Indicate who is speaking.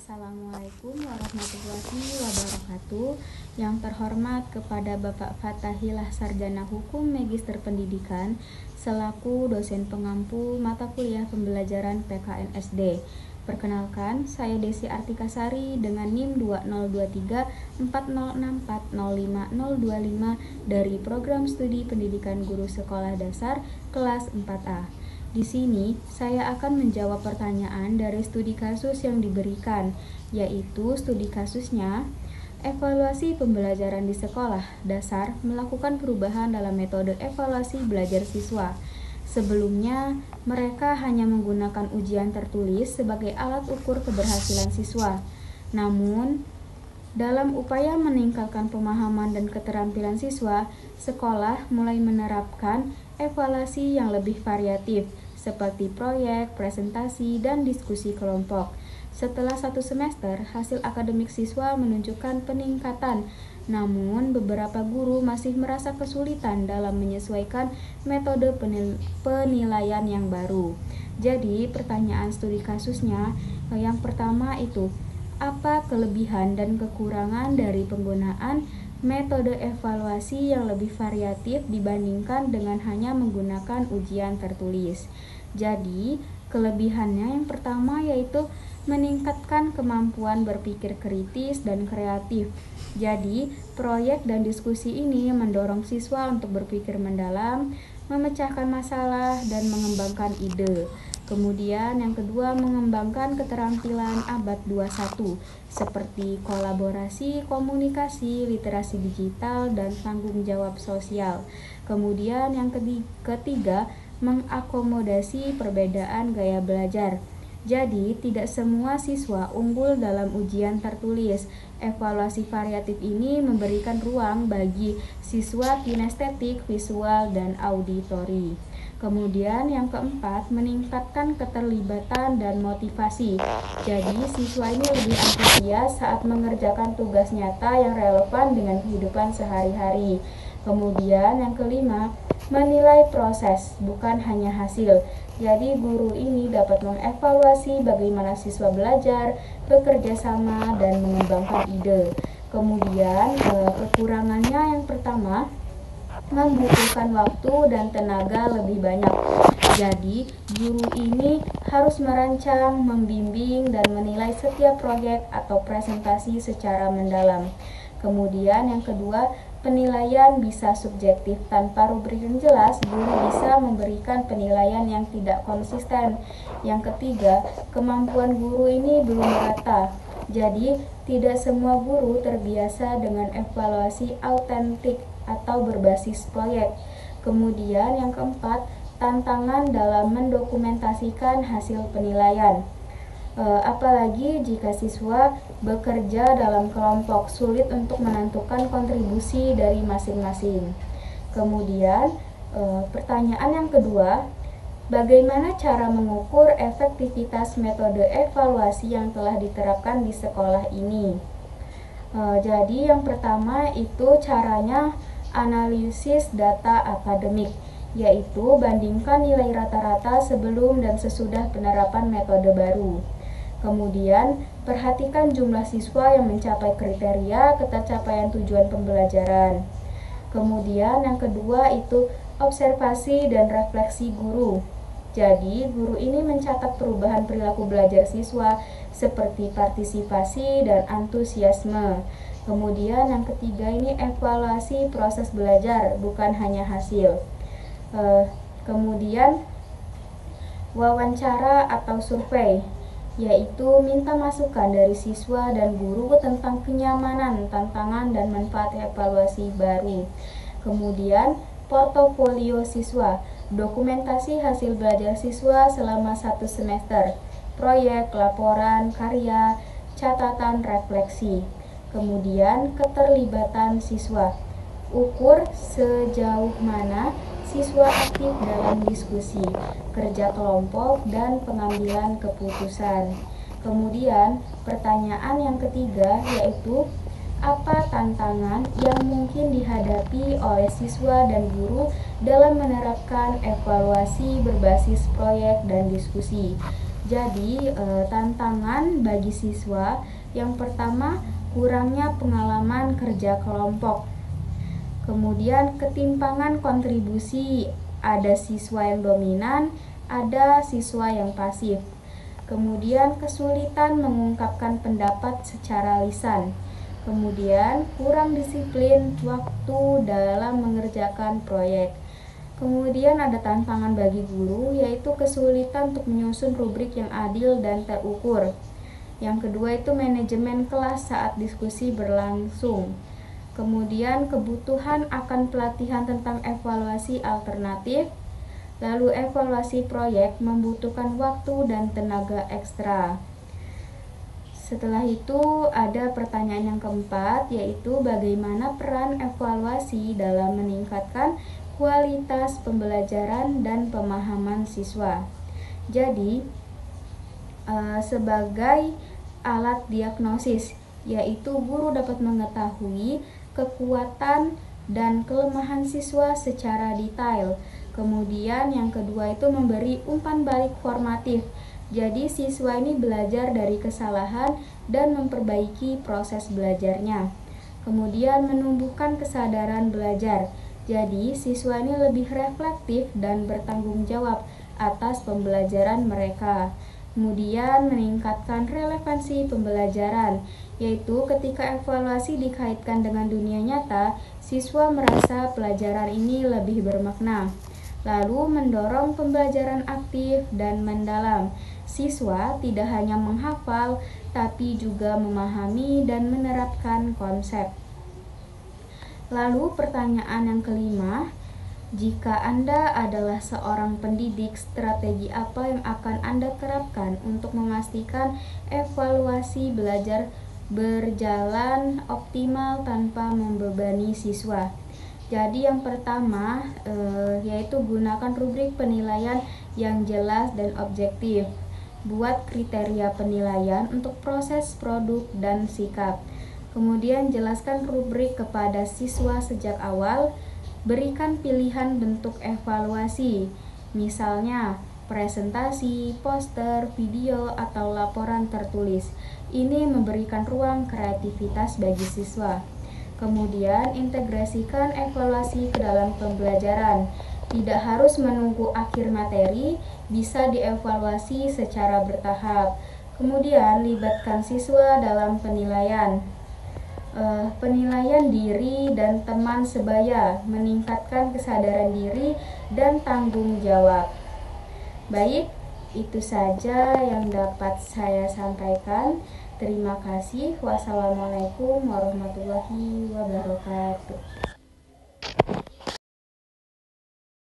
Speaker 1: Assalamualaikum warahmatullahi wabarakatuh. Yang terhormat kepada Bapak Fathahilah Sarjana Hukum Magister Pendidikan selaku dosen pengampu mata kuliah pembelajaran PKN SD. Perkenalkan, saya Desi Artikasari dengan NIM 202340640525 dari Program Studi Pendidikan Guru Sekolah Dasar kelas 4A. Di sini, saya akan menjawab pertanyaan dari studi kasus yang diberikan, yaitu studi kasusnya, evaluasi pembelajaran di sekolah dasar melakukan perubahan dalam metode evaluasi belajar siswa. Sebelumnya, mereka hanya menggunakan ujian tertulis sebagai alat ukur keberhasilan siswa. Namun, dalam upaya meningkatkan pemahaman dan keterampilan siswa, sekolah mulai menerapkan evaluasi yang lebih variatif, seperti proyek, presentasi, dan diskusi kelompok. Setelah 1 semester, hasil akademik siswa menunjukkan peningkatan, namun beberapa guru masih merasa kesulitan dalam menyesuaikan metode penilaian yang baru. Jadi, pertanyaan studi kasusnya yang pertama itu, apa kelebihan dan kekurangan dari penggunaan metode evaluasi yang lebih variatif dibandingkan dengan hanya menggunakan ujian tertulis? Jadi, kelebihannya yang pertama yaitu meningkatkan kemampuan berpikir kritis dan kreatif. Jadi, proyek dan diskusi ini mendorong siswa untuk berpikir mendalam, memecahkan masalah, dan mengembangkan ide. Kemudian yang kedua, mengembangkan keterampilan abad 21 seperti kolaborasi, komunikasi, literasi digital, dan tanggung jawab sosial. Kemudian yang ketiga, mengakomodasi perbedaan gaya belajar. Jadi, tidak semua siswa unggul dalam ujian tertulis. Evaluasi variatif ini memberikan ruang bagi siswa kinestetik, visual, dan auditori. Kemudian yang keempat, meningkatkan keterlibatan dan motivasi. Jadi, siswa ini lebih antusias saat mengerjakan tugas nyata yang relevan dengan kehidupan sehari-hari. Kemudian yang kelima, menilai proses, bukan hanya hasil. Jadi, guru ini dapat mengevaluasi bagaimana siswa belajar, bekerja sama, dan mengembangkan ide. Kemudian, kekurangannya yang pertama, membutuhkan waktu dan tenaga lebih banyak. Jadi, guru ini harus merancang, membimbing, dan menilai setiap proyek atau presentasi secara mendalam. Kemudian yang kedua, penilaian bisa subjektif. Tanpa rubrik yang jelas, guru bisa memberikan penilaian yang tidak konsisten. Yang ketiga, kemampuan guru ini belum merata. Jadi, tidak semua guru terbiasa dengan evaluasi autentik atau berbasis proyek. Kemudian yang keempat, tantangan dalam mendokumentasikan hasil penilaian. Apalagi jika siswa bekerja dalam kelompok, sulit untuk menentukan kontribusi dari masing-masing. Kemudian pertanyaan yang kedua, bagaimana cara mengukur efektivitas metode evaluasi yang telah diterapkan di sekolah ini? Jadi yang pertama itu caranya analisis data akademik, yaitu bandingkan nilai rata-rata sebelum dan sesudah penerapan metode baru. Kemudian, perhatikan jumlah siswa yang mencapai kriteria ketercapaian tujuan pembelajaran. Kemudian, yang kedua itu observasi dan refleksi guru. Jadi, guru ini mencatat perubahan perilaku belajar siswa seperti partisipasi dan antusiasme. Kemudian, yang ketiga ini evaluasi proses belajar, bukan hanya hasil. Kemudian, wawancara atau survei, yaitu minta masukan dari siswa dan guru tentang kenyamanan, tantangan, dan manfaat evaluasi baru. Kemudian, portofolio siswa, dokumentasi hasil belajar siswa selama 1 semester, proyek, laporan, karya, catatan, refleksi. Kemudian, keterlibatan siswa, ukur sejauh mana siswa aktif dalam diskusi, kerja kelompok, dan pengambilan keputusan. Kemudian, pertanyaan yang ketiga yaitu, apa tantangan yang mungkin dihadapi oleh siswa dan guru dalam menerapkan evaluasi berbasis proyek dan diskusi? Jadi, tantangan bagi siswa yang pertama, kurangnya pengalaman kerja kelompok. Kemudian ketimpangan kontribusi, ada siswa yang dominan, ada siswa yang pasif. Kemudian kesulitan mengungkapkan pendapat secara lisan. Kemudian kurang disiplin waktu dalam mengerjakan proyek. Kemudian ada tantangan bagi guru, yaitu kesulitan untuk menyusun rubrik yang adil dan terukur. Yang kedua itu manajemen kelas saat diskusi berlangsung. Kemudian kebutuhan akan pelatihan tentang evaluasi alternatif. Lalu evaluasi proyek membutuhkan waktu dan tenaga ekstra. Setelah itu ada pertanyaan yang keempat, yaitu bagaimana peran evaluasi dalam meningkatkan kualitas pembelajaran dan pemahaman siswa. Jadi, sebagai alat diagnosis, yaitu guru dapat mengetahui kekuatan dan kelemahan siswa secara detail. Kemudian yang kedua itu memberi umpan balik formatif. Jadi siswa ini belajar dari kesalahan dan memperbaiki proses belajarnya. Kemudian menumbuhkan kesadaran belajar. Jadi siswa ini lebih reflektif dan bertanggung jawab atas pembelajaran mereka. Kemudian meningkatkan relevansi pembelajaran, yaitu ketika evaluasi dikaitkan dengan dunia nyata, siswa merasa pelajaran ini lebih bermakna. Lalu mendorong pembelajaran aktif dan mendalam. Siswa tidak hanya menghafal, tapi juga memahami dan menerapkan konsep. Lalu pertanyaan yang kelima, jika Anda adalah seorang pendidik, strategi apa yang akan Anda terapkan untuk memastikan evaluasi belajar berjalan optimal tanpa membebani siswa? Jadi yang pertama yaitu gunakan rubrik penilaian yang jelas dan objektif. Buat kriteria penilaian untuk proses, produk, dan sikap. Kemudian jelaskan rubrik kepada siswa sejak awal. Berikan pilihan bentuk evaluasi, misalnya presentasi, poster, video, atau laporan tertulis. Ini memberikan ruang kreativitas bagi siswa. Kemudian integrasikan evaluasi ke dalam pembelajaran. Tidak harus menunggu akhir materi, bisa dievaluasi secara bertahap. Kemudian libatkan siswa dalam penilaian. Penilaian diri dan teman sebaya, meningkatkan kesadaran diri dan tanggung jawab. Baik, itu saja yang dapat saya sampaikan. Terima kasih. Wassalamualaikum warahmatullahi wabarakatuh.